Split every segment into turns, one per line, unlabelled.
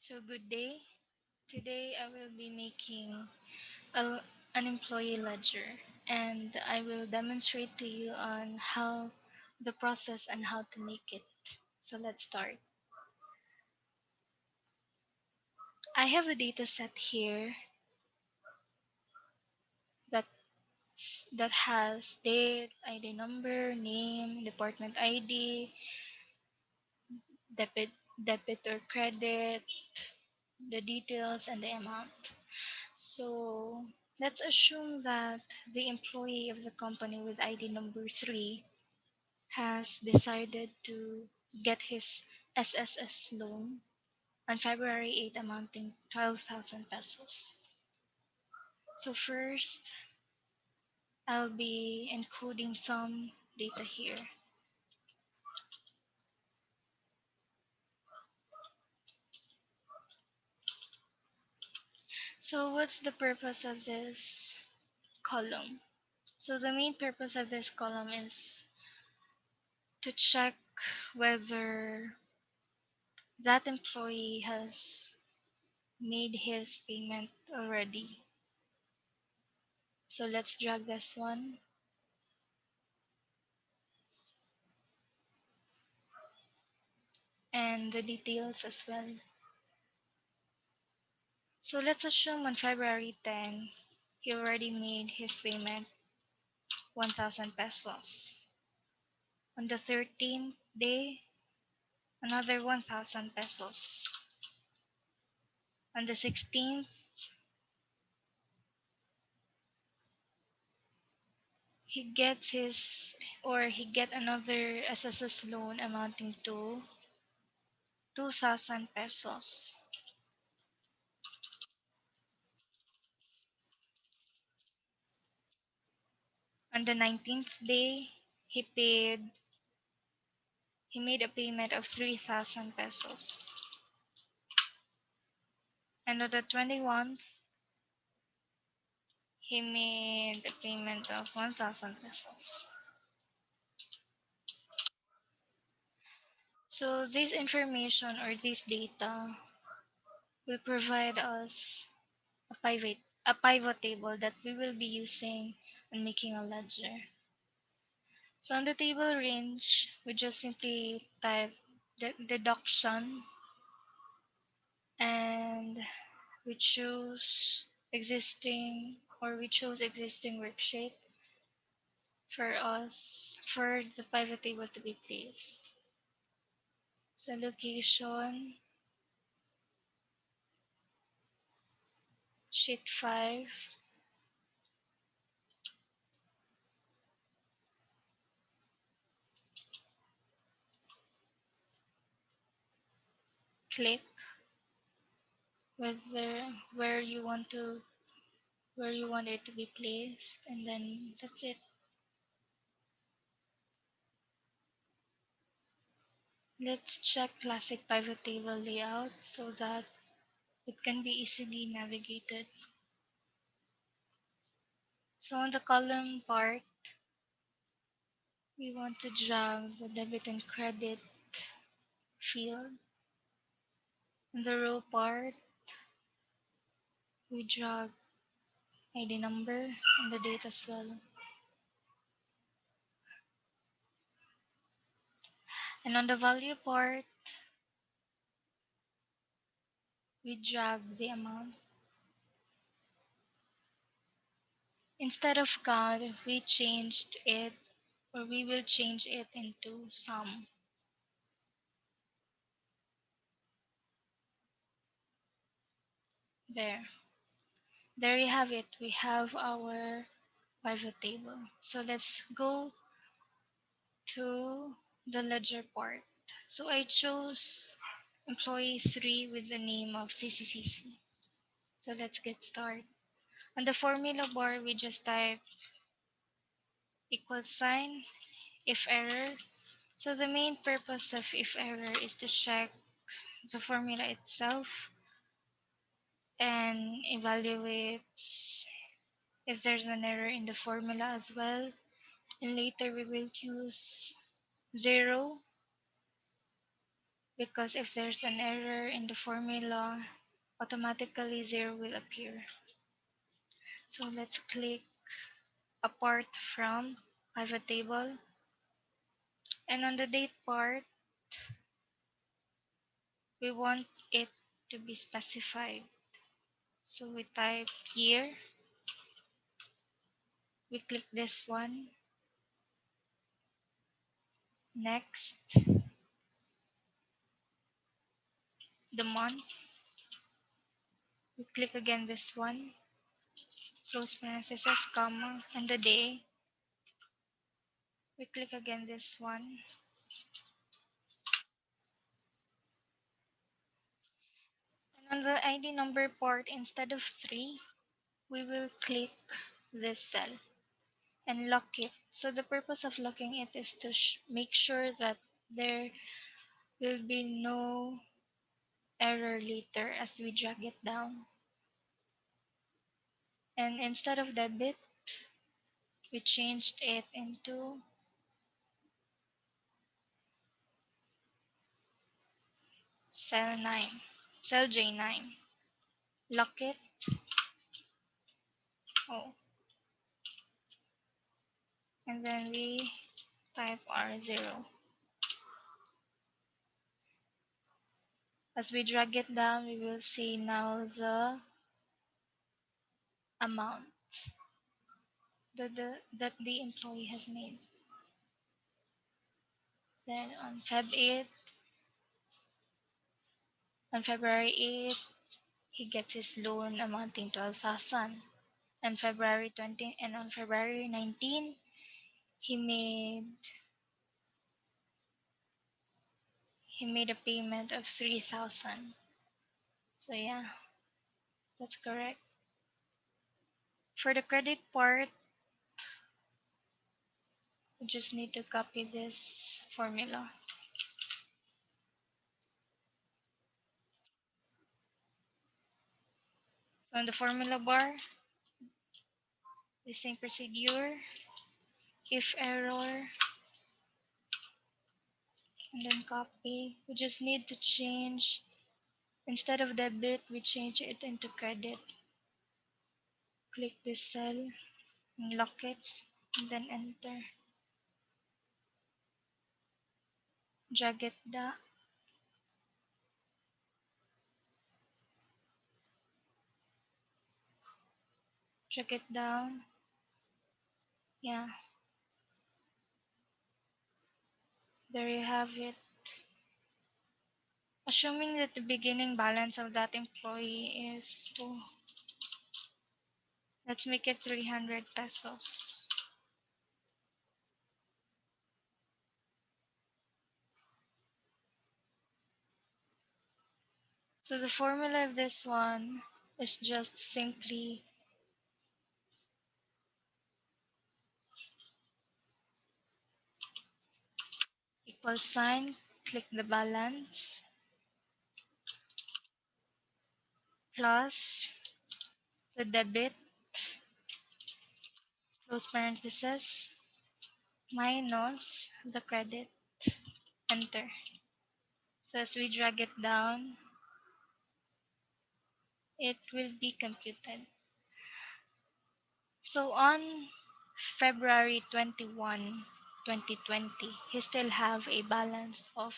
So, good day. Today I will be making a, an employee ledger and I will demonstrate to you on how the process and how to make it. So, let's start. I have a data set here that that has date, ID number, name, department ID, debit debit or credit, the details and the amount. So, let's assume that the employee of the company with ID number 3 has decided to get his SSS loan on February 8 amounting 12,000 pesos. So first, I'll be encoding some data here. So what's the purpose of this column? So the main purpose of this column is to check whether that employee has made his payment already. So let's drag this one and the details as well. So let's assume on February 10, he already made his payment 1,000 pesos. On the 13th day, another 1,000 pesos. On the 16th, he gets he get another SSS loan amounting to 2,000 pesos. On the 19th day, he made a payment of 3,000 pesos. And on the 21st, he made a payment of 1,000 pesos. So this information or this data will provide us a pivot table that we will be using in making a ledger. So on the table range, we just simply type deduction and we choose existing worksheet for the pivot table to be placed. So location, sheet 5, click whether where you want it to be placed, and then that's it. Let's check classic pivot table layout so that it can be easily navigated. So on the column part, we want to drag the debit and credit field. On the row part, we drag ID number and the date as well. And on the value part, we drag the amount. Instead of count, we will change it into sum. There. There you have it. We have our pivot table. So let's go to the ledger part. So I chose employee 3 with the name of CCCC. So let's get started. On the formula bar, we just type equal sign, if error. So the main purpose of if error is to check the formula itself and evaluate if there's an error in the formula as well. And later we will use 0 because if there's an error in the formula, automatically zero will appear. So let's click apart from pivot table. And on the date part, we want it to be specified. So we type year, we click this one, next, the month, we click again this one, close parenthesis, comma, and the day, we click again this one. And on the ID number part, instead of 3, we will click this cell and lock it. So the purpose of locking it is to make sure that there will be no error later as we drag it down. And instead of debit, we changed it into cell 9, cell J9. Lock it. Oh, and then we type R0. As we drag it down, we will see now the amount that the employee has made. Then on February 8th, he gets his loan amounting 12,000. And February 20 and on February 19, he made he made a payment of 3,000. So yeah, that's correct. For the credit part, we just need to copy this formula. So in the formula bar, the same procedure, if error, and then copy. We just need to change, instead of debit, we change it into credit. Click this cell, and lock it, and then enter. Drag it down. Drag it down. Yeah, there you have it. Assuming that the beginning balance of that employee is let's make it 300 pesos. So the formula of this one is just simply equal sign, click the balance, plus the debit, close parenthesis, minus the credit, enter. So as we drag it down, it will be computed. So on February 21, 2020, he still have a balance of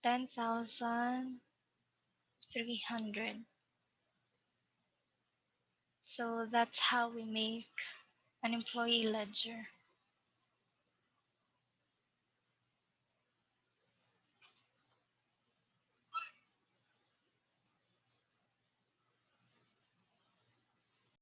10,300. So that's how we make an employee ledger.